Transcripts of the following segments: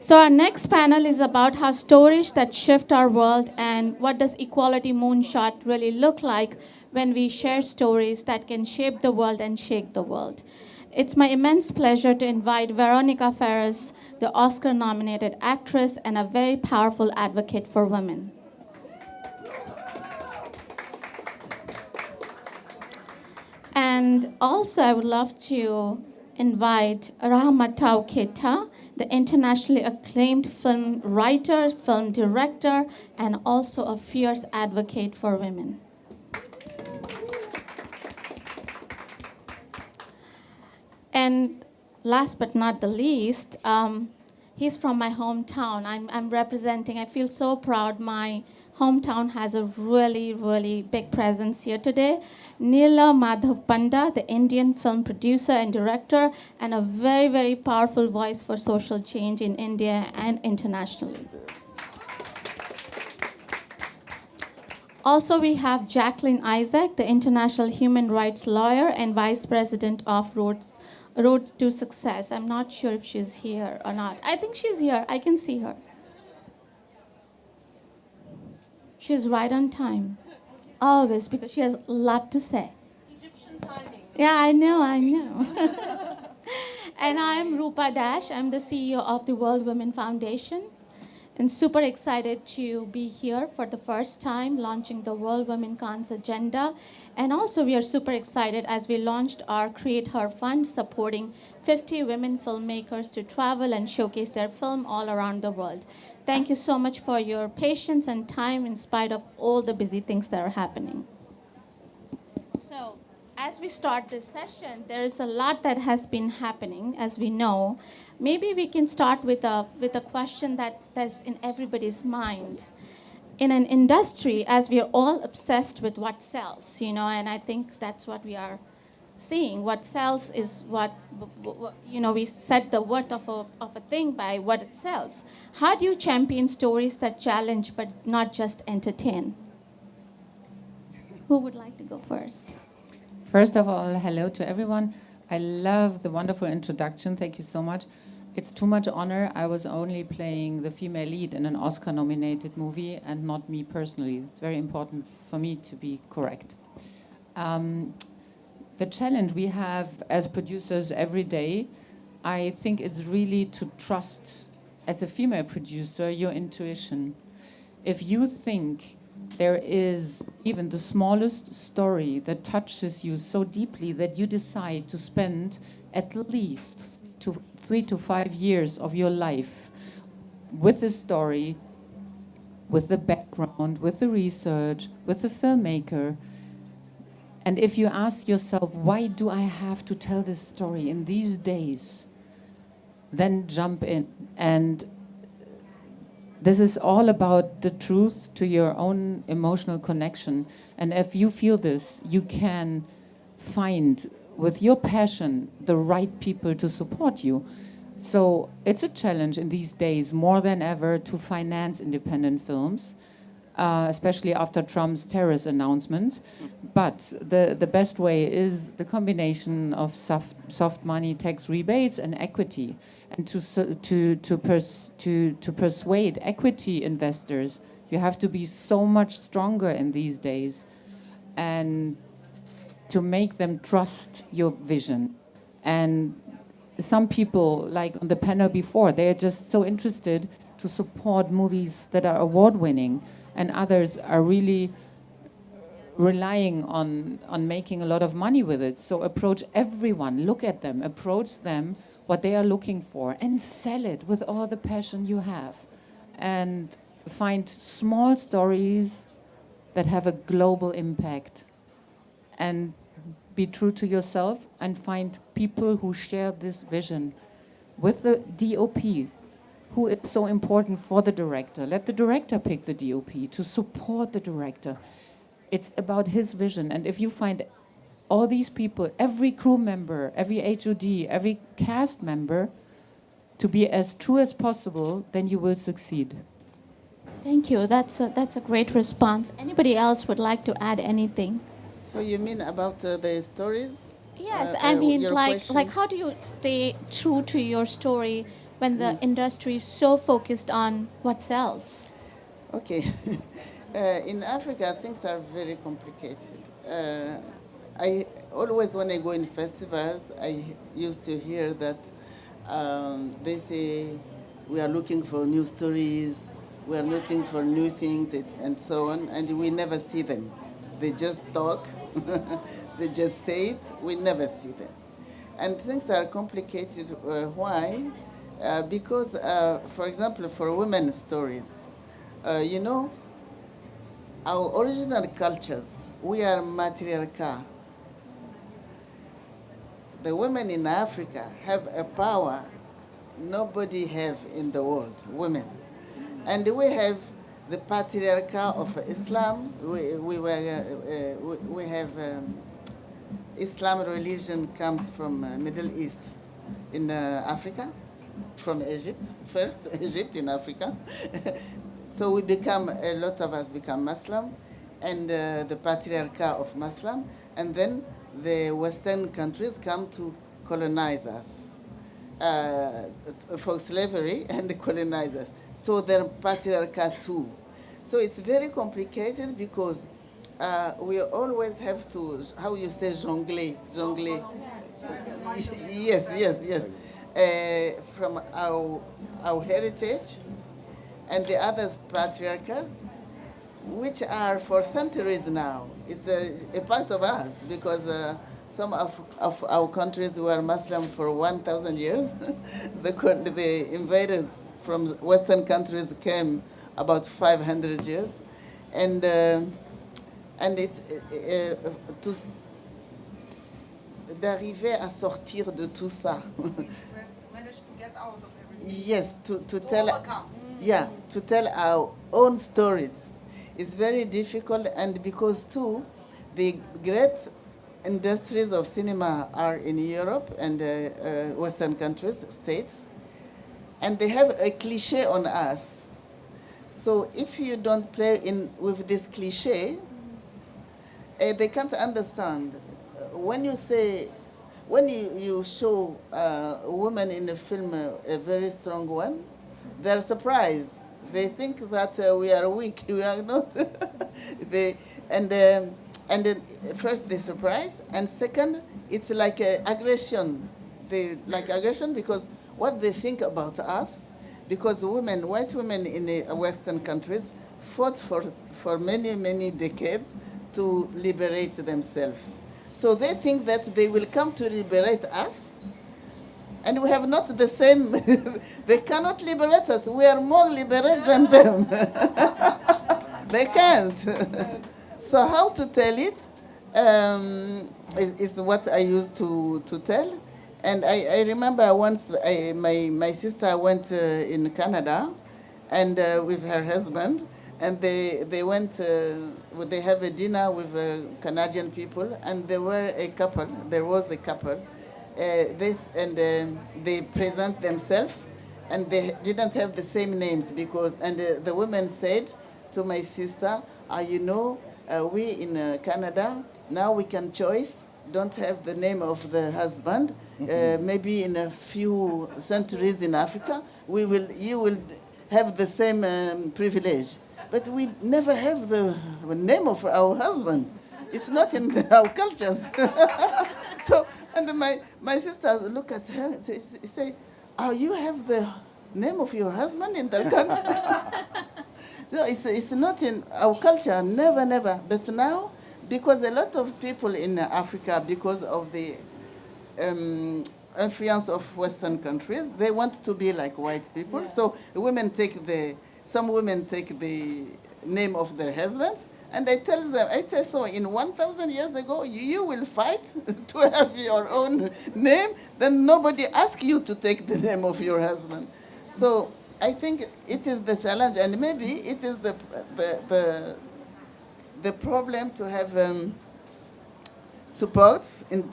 So our next panel is about how stories that shift our world and what does equality moonshot really look like when we share stories that can shape the world and shake the world. It's my immense pleasure to invite Veronica FERRES, the Oscar-nominated actress and a very powerful advocate for women. And also I would love to invite RAHMATOU KEITA, the internationally acclaimed film writer, film director, and also a fierce advocate for women. And last but not the least, he's from my hometown. I'm representing, I feel so proud. My hometown has a really, really big presence here today. NILA MADHAB PANDA, the Indian film producer and director, and a very, very powerful voice for social change in India and internationally. Also, we have Jacqueline Isaac, the international human rights lawyer and vice president of Road to Success. I'm not sure if she's here or not. I think she's here. I can see her. She's right on time. Always, because she has a lot to say. Egyptian timing. Yeah, I know. And I'm Rupa Dash. I'm the CEO of the World Women Foundation. And super excited to be here for the first time, launching the World Women Cons agenda. And also we are super excited as we launched our Create Her Fund, supporting 50 women filmmakers to travel and showcase their film all around the world. Thank you so much for your patience and time in spite of all the busy things that are happening. So, as we start this session, there is a lot that has been happening, as we know. Maybe we can start with a question that's in everybody's mind. In an industry, as we are all obsessed with what sells, and I think that's what we are seeing. What sells is what we set the worth of a thing by what it sells. How do you champion stories that challenge but not just entertain? Who would like to go first? First of all, hello to everyone. I love the wonderful introduction. Thank you so much. It's too much honor. I was only playing the female lead in an Oscar-nominated movie and not me personally. It's very important for me to be correct. The challenge we have as producers every day, I think it's really to trust, as a female producer, your intuition. If you think there is even the smallest story that touches you so deeply that you decide to spend at least 3 to 5 years of your life with the story, with the background, with the research, with the filmmaker. And if you ask yourself, why do I have to tell this story in these days? Then jump in. And this is all about the truth to your own emotional connection. And if you feel this, you can find, with your passion, the right people to support you. So it's a challenge in these days, more than ever, to finance independent films, especially after Trump's terrorist announcement. But the best way is the combination of soft money, tax rebates, and equity. And to persuade equity investors, you have to be so much stronger in these days, and to make them trust your vision. And some people, like on the panel before, they're just so interested to support movies that are award-winning, and others are really relying on making a lot of money with it. So approach everyone, look at them, approach them, what they are looking for, and sell it with all the passion you have. And find small stories that have a global impact. And be true to yourself and find people who share this vision with the DOP, who is so important for the director. Let the director pick the DOP to support the director. It's about his vision. And if you find all these people, every crew member, every HOD, every cast member, to be as true as possible, then you will succeed. Thank you. That's a great response. Anybody else would like to add anything? So you mean about the stories? Yes, I mean, like how do you stay true to your story when the industry is so focused on what sells? Okay. In Africa, things are very complicated. I always, when I go in festivals, I used to hear that they say we are looking for new stories, we are looking for new things, and so on, and we never see them. They just talk, they just say it, we never see them. And things are complicated. Why? Because, for example, for women's stories, you know, our original cultures, we are matriarchal. The women in Africa have a power nobody have in the world, women. And we have the patriarchal of Islam. We have Islam religion comes from Middle East in Africa, from Egypt, first Egypt in Africa. So we become, a lot of us become Muslim, and the patriarchal of Muslim, and then the Western countries come to colonize us for slavery and colonize us. So they're patriarchal too. So it's very complicated because we always have to, how you say, jongle. Yes. From our heritage and the others patriarchals, which are for centuries now. It's a part of us because some of our countries were Muslim for 1,000 years. The invaders from Western countries came about 500 years. And it's d'arriver à sortir de tout ça. Managed to get out of everything. Yes, to tell our own stories. It's very difficult, and because too, the great industries of cinema are in Europe and Western countries, states, and they have a cliche on us. So if you don't play with this cliche, they can't understand. When you say, when you show a woman in a film, a very strong one, they're surprised. They think that we are weak. We are not. And then first they surprise, and second, it's like aggression. They like aggression because what they think about us, because women, white women in the Western countries fought for many decades to liberate themselves. So they think that they will come to liberate us, and we have not the same. They cannot liberate us. We are more liberated than them. They can't. So how to tell it is what I used to tell. And I remember once my sister went in Canada, and with her husband, and they went. They have a dinner with Canadian people, and there were a couple. There was a couple. They present themselves, and they didn't have the same names because. And the woman said to my sister, "You know, we in Canada now we can choice. Don't have the name of the husband. Maybe in a few centuries in Africa, you will have the same privilege. But we never have the name of our husband. It's not in our cultures." So, and my sister look at her and say, "Oh, you have the name of your husband in the country?" So it's not in our culture, never. But now, because a lot of people in Africa, because of the influence of Western countries, they want to be like white people. Yeah. So some women take the name of their husbands, and I tell so in 1,000 years ago, you will fight to have your own name, then nobody asks you to take the name of your husband. So I think it is the challenge, and maybe it is the problem to have supports in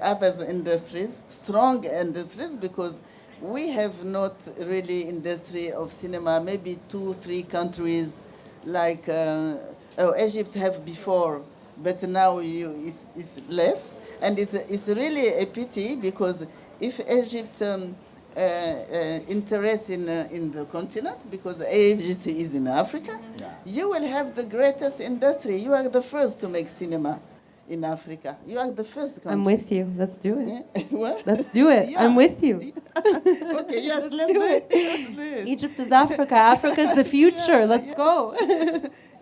other industries, strong industries, because we have not really industry of cinema, maybe 2-3 countries like Egypt have before, but now it's less. And it's really a pity because if Egypt interest in the continent, because the AFGC is in Africa, you will have the greatest industry. You are the first to make cinema in Africa. You are the first country. I'm with you. Let's do it. What? Let's do it. Yeah. I'm with you. Okay, yes, let's do it. Let's do it. Egypt is Africa. Africa is the future. Let's go.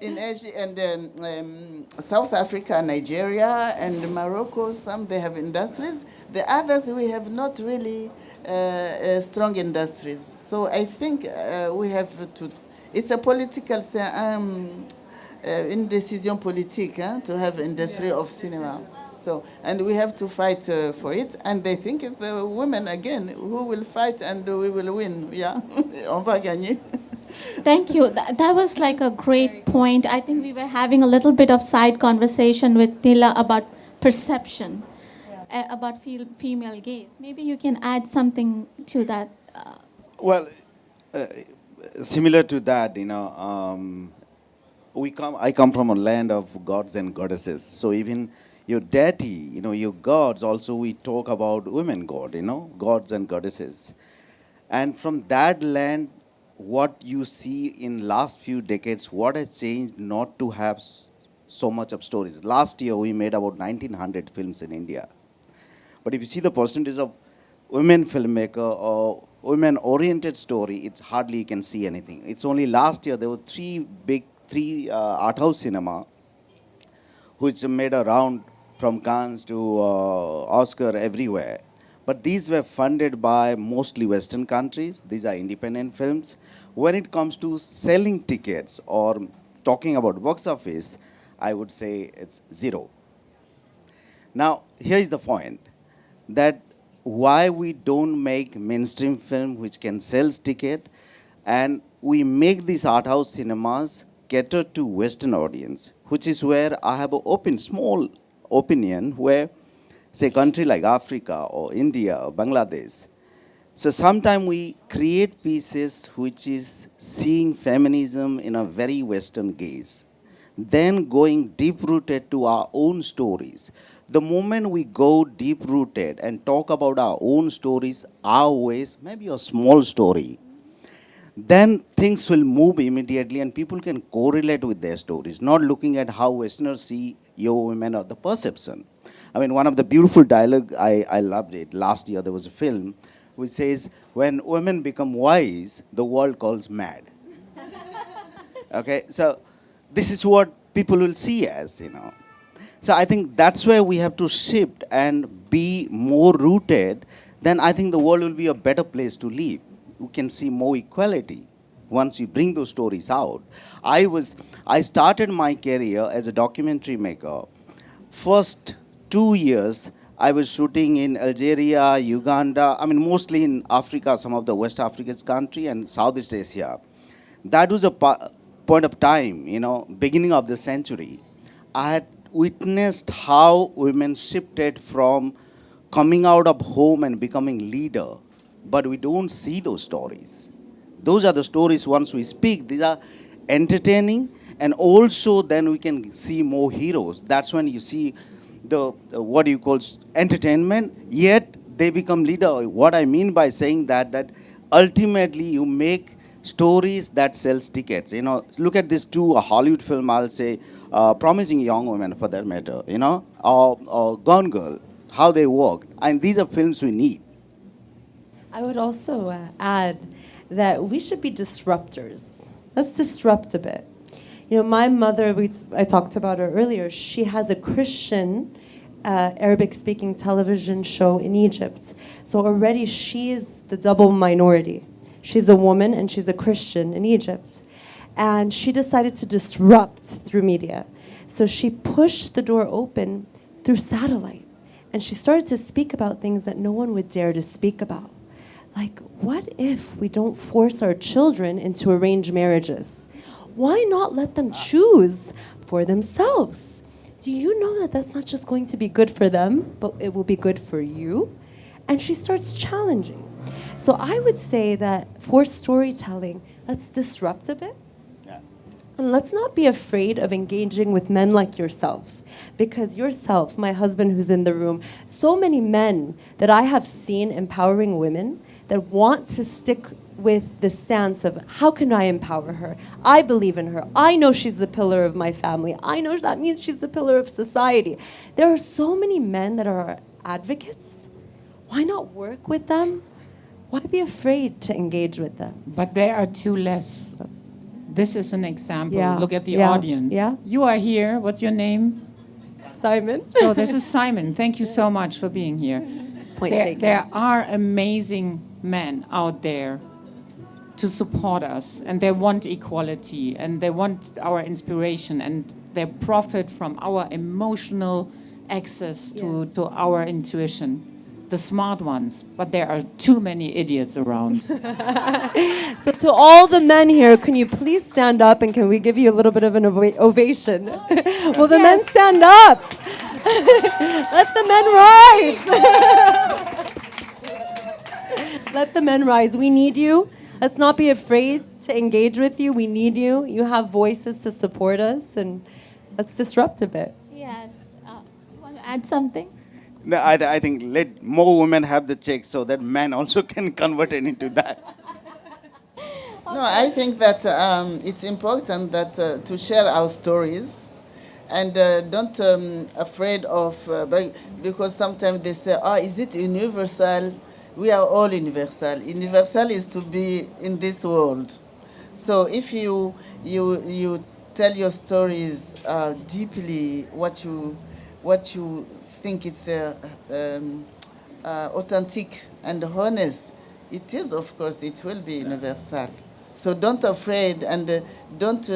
In Asia and South Africa, Nigeria, and Morocco, some they have industries. The others we have not really strong industries. So I think we have to. It's a political indecision politique to have industry of cinema. So, and we have to fight for it. And they think it's the women again who will fight, and we will win. Yeah, on va gagner. Thank you. That was like a great point. I think we were having a little bit of side conversation with NILA about perception, about female gaze. Maybe you can add something to that. Well, similar to that, I come from a land of gods and goddesses. So even your deity, your gods, also we talk about women god, gods and goddesses. And from that land, what you see in last few decades, what has changed not to have so much of stories. Last year, we made about 1,900 films in India. But if you see the percentage of women filmmaker or women-oriented story, it's hardly you can see anything. It's only last year, there were three art house cinema, which made a round from Cannes to Oscar everywhere. But these were funded by mostly Western countries. These are independent films. When it comes to selling tickets or talking about box office, I would say it's zero. Now, here is the point, that why we don't make mainstream film which can sell ticket, and we make these art house cinemas cater to Western audience, which is where I have an small opinion where, say, country like Africa or India or Bangladesh. So sometimes we create pieces which is seeing feminism in a very Western gaze, then going deep-rooted to our own stories. The moment we go deep-rooted and talk about our own stories, our ways, maybe a small story, then things will move immediately and people can correlate with their stories, not looking at how Westerners see your women or the perception. I mean, one of the beautiful dialogue, I loved it. Last year there was a film which says, when women become wise, the world calls mad. Okay, so this is what people will see as, So I think that's where we have to shift and be more rooted. Then I think the world will be a better place to live. You can see more equality once you bring those stories out. I started my career as a documentary maker. First 2 years, I was shooting in Algeria, Uganda, mostly in Africa, some of the West African country and Southeast Asia. That was a point of time, beginning of the century. I had witnessed how women shifted from coming out of home and becoming leader, but we don't see those stories. Those are the stories once we speak. These are entertaining, and also then we can see more heroes. That's when you see the what you call entertainment, yet they become leader. What I mean by saying that ultimately you make stories that sells tickets. Look at these two Hollywood film, I'll say, Promising Young Women for that matter, or Gone Girl, how they work. And these are films we need. I would also add that we should be disruptors. Let's disrupt a bit. My mother, I talked about her earlier, she has a Christian Arabic-speaking television show in Egypt. So already she is the double minority. She's a woman and she's a Christian in Egypt. And she decided to disrupt through media. So she pushed the door open through satellite. And she started to speak about things that no one would dare to speak about. Like, what if we don't force our children into arranged marriages? Why not let them choose for themselves? Do you know that that's not just going to be good for them, but it will be good for you? And she starts challenging. So I would say that for storytelling, let's disrupt a bit. Yeah. And let's not be afraid of engaging with men like yourself. Because yourself, my husband who's in the room, so many men that I have seen empowering women, that want to stick with the stance of how can I empower her? I believe in her. I know she's the pillar of my family. I know that means she's the pillar of society. There are so many men that are advocates. Why not work with them? Why be afraid to engage with them? But there are two less. This is an example. Yeah. Look at the Yeah. audience. Yeah. You are here. What's your name? Simon? So this is Simon. Thank you so much for being here. Point taken. There are amazing men out there to support us, and they want equality, and they want our inspiration, and they profit from our emotional access to our intuition. The smart ones, but there are too many idiots around. So to all the men here, can you please stand up and can we give you a little bit of an ovation? Will the men stand up? Let the men rise. Let the men rise. We need you. Let's not be afraid to engage with you. We need you. You have voices to support us, and let's disrupt a bit. Yes. You want to add something? No, I think let more women have the checks so that men also can convert it into that. No, I think that it's important that to share our stories, and don't afraid of because sometimes they say, "Oh, is it universal?" We are all universal. Universal is to be in this world. So if you tell your stories deeply, what you think it's authentic and honest, it is, of course, it will be universal. So don't afraid and don't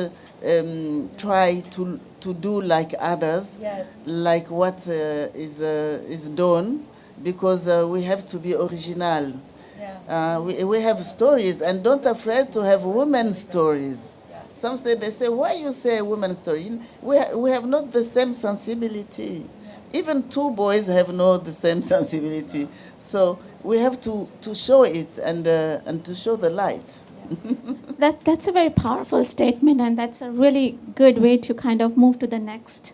try to do like others, like what is done, because we have to be original. We have stories, and don't afraid to have women's stories. Some they say, why you say women's story? We have not the same sensibility. Even two boys have not the same sensibility. So we have to show it and to show the light. That's a very powerful statement, and that's a really good way to kind of move to the next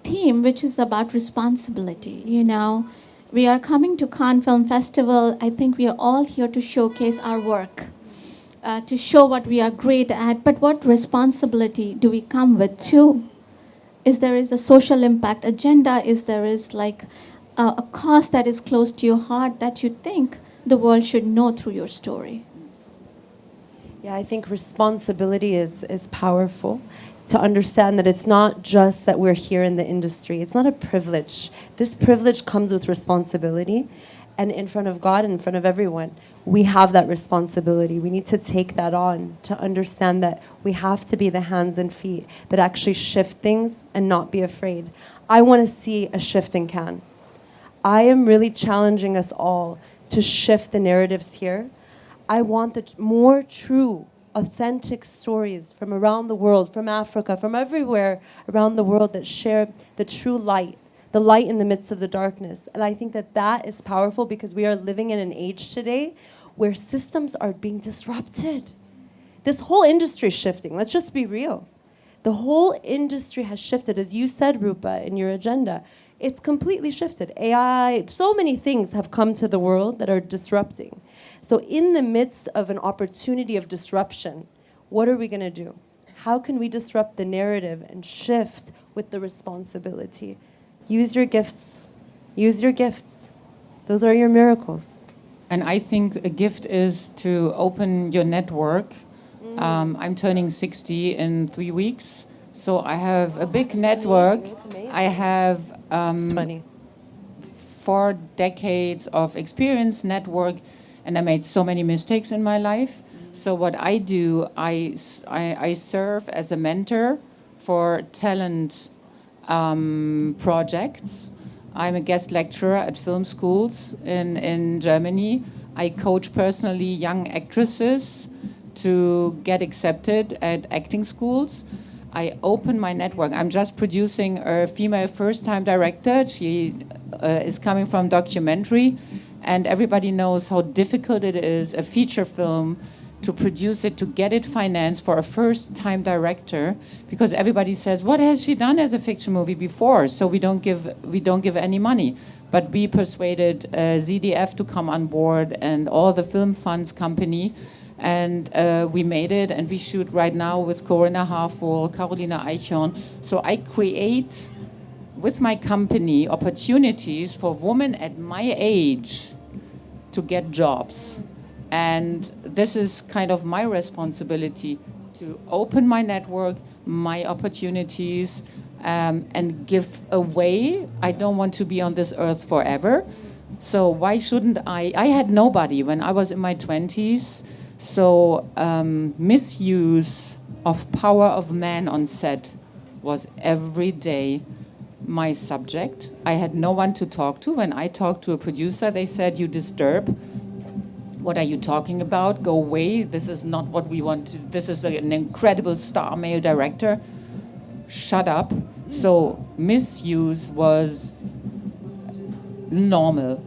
theme, which is about responsibility. You know, we are coming to Cannes Film Festival. I think we are all here to showcase our work, to show what we are great at, but what responsibility do we come with too? Is there is a social impact agenda? Is there is like a cause that is close to your heart that you think the world should know through your story? Yeah, I think responsibility is powerful. To understand that it's not just that we're here in the industry. It's not a privilege. This privilege comes with responsibility. And in front of God and in front of everyone, we have that responsibility. We need to take that on to understand that we have to be the hands and feet that actually shift things and not be afraid. I want to see a shift in Cannes. I am really challenging us all to shift the narratives here. I want the more true, authentic stories from around the world, from Africa, from everywhere around the world that share the true light, the light in the midst of the darkness. And I think that that is powerful because we are living in an age today where systems are being disrupted. This whole industry is shifting. Let's just be real. The whole industry has shifted. As you said, Rupa, in your agenda, it's completely shifted. AI, so many things have come to the world that are disrupting. So in the midst of an opportunity of disruption, what are we going to do? How can we disrupt the narrative and shift with the responsibility? Use your gifts. Use your gifts. Those are your miracles. And I think a gift is to open your network. I'm turning 60 in 3 weeks, so I have a big network. I have 4 decades of experience, network, and I made so many mistakes in my life. So what I do, I serve as a mentor for talent projects. I'm a guest lecturer at film schools in Germany. I coach personally young actresses to get accepted at acting schools. I open my network. I'm just producing a female first-time director. She is coming from documentary, and everybody knows how difficult it is, a feature film, to produce it, to get it financed for a first-time director, because everybody says, what has she done as a fiction movie before? So we don't give any money. But we persuaded ZDF to come on board and all the film funds company, and we made it, and we shoot right now with Corinna Harford, Carolina Eichhorn. So I create, with my company, opportunities for women at my age to get jobs. And this is kind of my responsibility, to open my network, my opportunities, and give away. I don't want to be on this earth forever. So why shouldn't I? I had nobody when I was in my 20s. So misuse of power of man on set was every day my subject. I had no one to talk to. When I talked to a producer, they said, you disturb. What are you talking about? Go away. This is not what we want to. This is an incredible star male director. Shut up. So misuse was normal.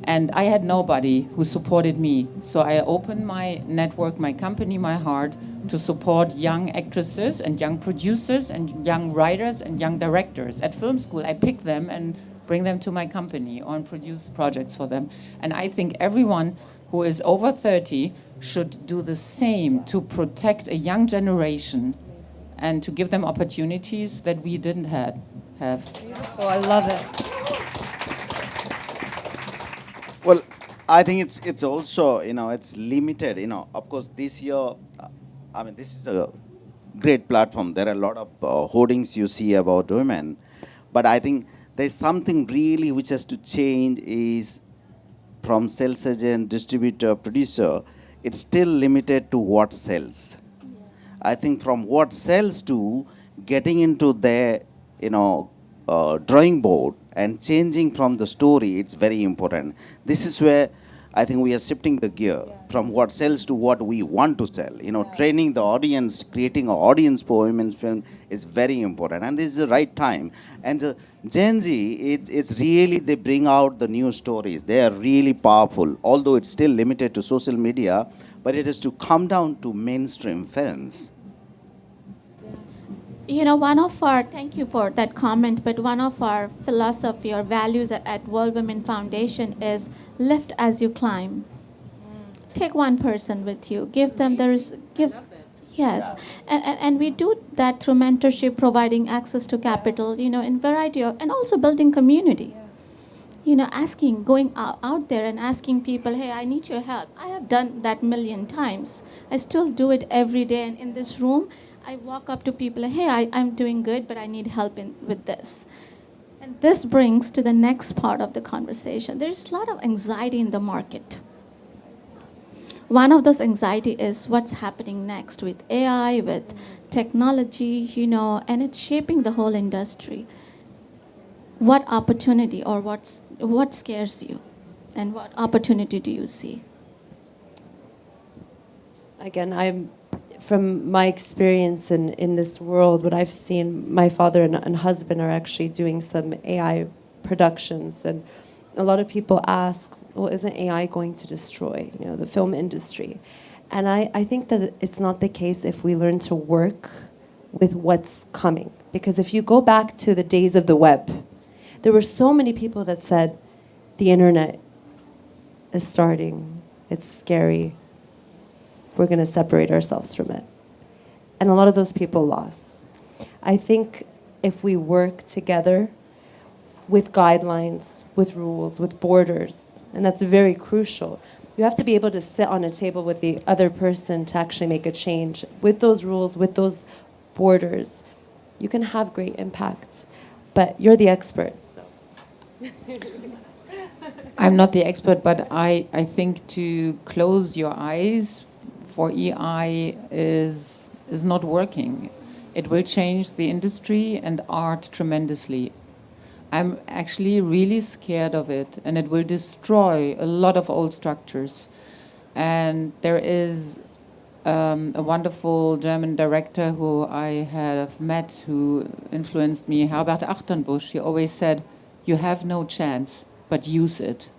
And I had nobody who supported me. So I opened my network, my company, my heart, to support young actresses and young producers and young writers and young directors. At film school, I pick them and bring them to my company or produce projects for them. And I think everyone who is over 30 should do the same to protect a young generation and to give them opportunities that we didn't have. Beautiful, I love it. Well, I think it's also, it's limited. Of course, this year, this is a great platform. There are a lot of hoardings you see about women. But I think there's something really which has to change is from sales agent, distributor, producer, it's still limited to what sells. Yeah. I think from what sells to getting into their, drawing board and changing from the story, it's very important. This is where I think we are shifting the gear from what sells to what we want to sell. Training the audience, creating an audience for women's film is very important. And this is the right time. And the Gen Z, it's really, they bring out the new stories. They are really powerful, although it's still limited to social media, but it has to come down to mainstream films. Thank you for that comment, but one of our philosophy or values at World Women Foundation is lift as you climb. Take one person with you, give them yes. Yeah. And we do that through mentorship, providing access to capital, in variety of, and also building community. Going out there and asking people, hey, I need your help. I have done that 1,000,000 times. I still do it every day, and in this room, I walk up to people, hey, I'm doing good, but I need help with this. And this brings to the next part of the conversation. There's a lot of anxiety in the market. One of those anxiety is what's happening next with AI, with technology, and it's shaping the whole industry. What opportunity or what scares you? And what opportunity do you see? Again, from my experience in this world, what I've seen, my father and husband are actually doing some AI productions. And a lot of people ask, well, isn't AI going to destroy, the film industry? And I think that it's not the case if we learn to work with what's coming. Because if you go back to the days of the web, there were so many people that said, the internet is starting, it's scary, we're going to separate ourselves from it. And a lot of those people lost. I think if we work together with guidelines, with rules, with borders, and that's very crucial. You have to be able to sit on a table with the other person to actually make a change. With those rules, with those borders, you can have great impact. But you're the expert. So. I'm not the expert, but I think to close your eyes for EI is not working. It will change the industry and art tremendously. I'm actually really scared of it, and it will destroy a lot of old structures. And there is a wonderful German director who I have met who influenced me, Herbert Achternbusch. He always said, you have no chance, but use it.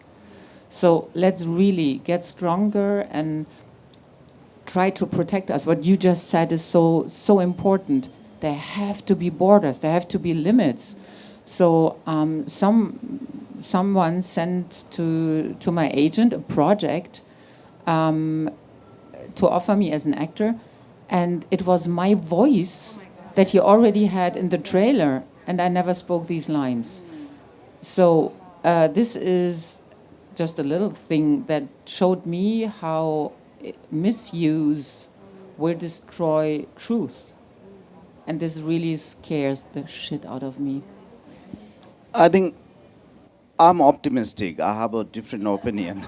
So let's really get stronger and try to protect us. What you just said is so important. There have to be borders. There have to be limits. So someone sent to my agent a project to offer me as an actor, and it was my voice that he already had in the trailer, and I never spoke these lines. So this is just a little thing that showed me how misuse will destroy truth. And this really scares the shit out of me. I think I'm optimistic. I have a different opinion.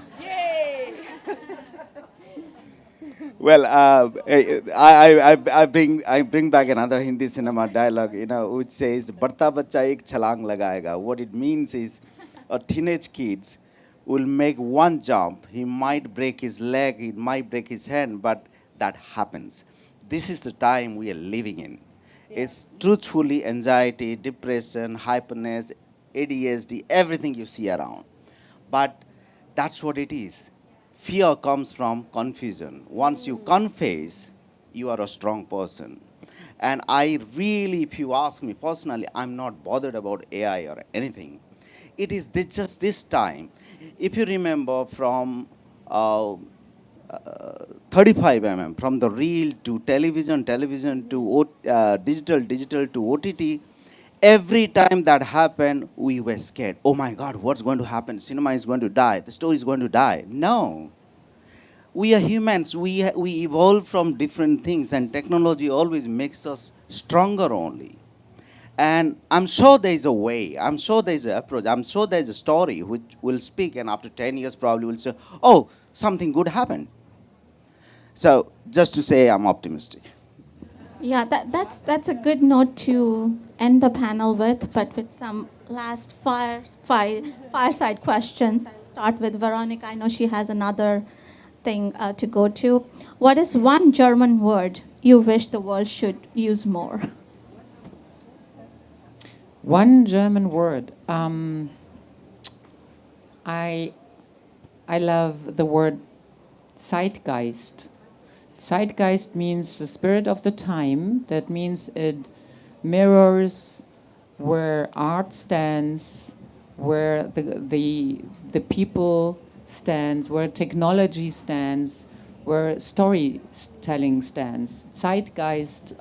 Well, I bring back another Hindi cinema dialogue, which says, "Barta bacha ek chalang lagaega." What it means is, a teenage kids will make one jump. He might break his leg, he might break his hand, but that happens. This is the time we are living in. It's truthfully anxiety, depression, hyperness, ADHD, everything you see around. But that's what it is. Fear comes from confusion. Once you confess, you are a strong person. And I really, if you ask me personally, I'm not bothered about AI or anything. It is just this time. If you remember from 35 from the reel to television to digital to OTT, every time that happened, we were scared. Oh my God, what's going to happen? Cinema is going to die. The story is going to die. No. We are humans. We evolve from different things, and technology always makes us stronger only. And I'm sure there is a way. I'm sure there is an approach. I'm sure there is a story which will speak, and after 10 years probably will say, oh, something good happened. So just to say I'm optimistic. Yeah, that's a good note to end the panel with, but with some last fireside questions. I'll start with Veronica. I know she has another thing to go to. What is one German word you wish the world should use more? One German word. I love the word Zeitgeist. Zeitgeist means the spirit of the time. That means it mirrors where art stands, where the people stands, where technology stands, where storytelling stands. Zeitgeist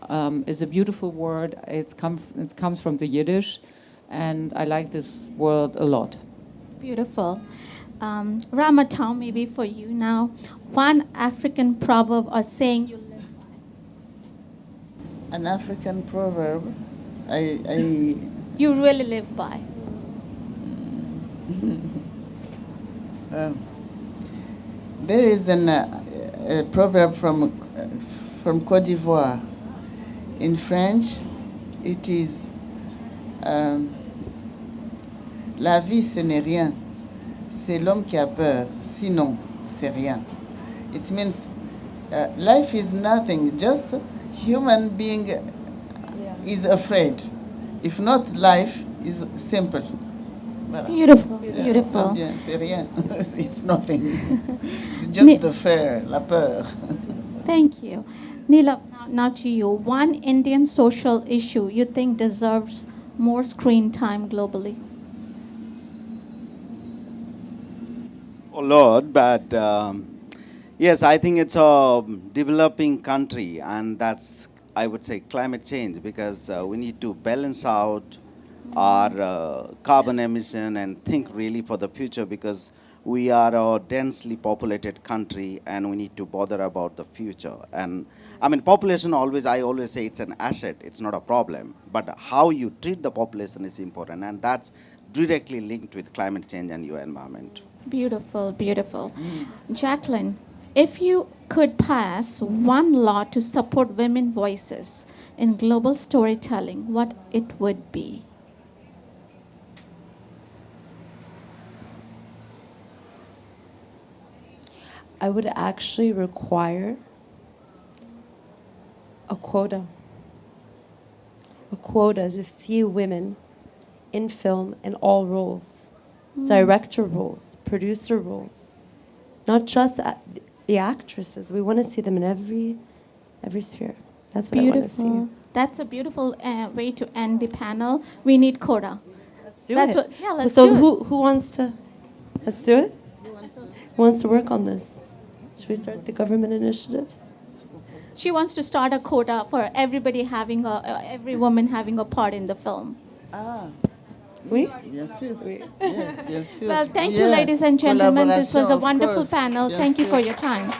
is a beautiful word. It comes from the Yiddish, and I like this word a lot. Beautiful. Rahmatou, maybe for you now. One African proverb or saying you live by. An African proverb, You really live by. There is a proverb from Côte d'Ivoire. In French, it is la vie ce n'est rien, c'est l'homme qui a peur, sinon c'est rien. It means life is nothing, just human being is afraid. If not, life is simple. Voilà. Beautiful, beautiful. Yeah, c'est rien. It's nothing. It's just the fear, la peur. Thank you. Nila, now to you. One Indian social issue you think deserves more screen time globally? Oh Lord, but yes, I think it's a developing country, and that's, I would say, climate change, because we need to balance out our carbon emission and think really for the future, because we are a densely populated country and we need to bother about the future. And I mean, population I always say it's an asset, it's not a problem. But how you treat the population is important, and that's directly linked with climate change and your environment. Beautiful, beautiful. Jacqueline, if you could pass one law to support women voices in global storytelling, what it would be? I would actually require a quota to see women in film in all roles, director roles, producer roles, not just the actresses. We want to see them in every sphere. That's what I want to see. Beautiful. That's a beautiful way to end the panel. We need quota. Let's do That's it. what- yeah, let's so do it. who wants to? Let's do it. Who wants to work on this? Should we start the government initiatives? She wants to start a quota for everybody having every woman having a part in the film. Ah, Oui? bien sûr. Yeah, bien sûr. Well, thank you, Yeah. ladies and gentlemen. This was a Collaboration, of wonderful course. panel. Bien Thank you sûr. for your time.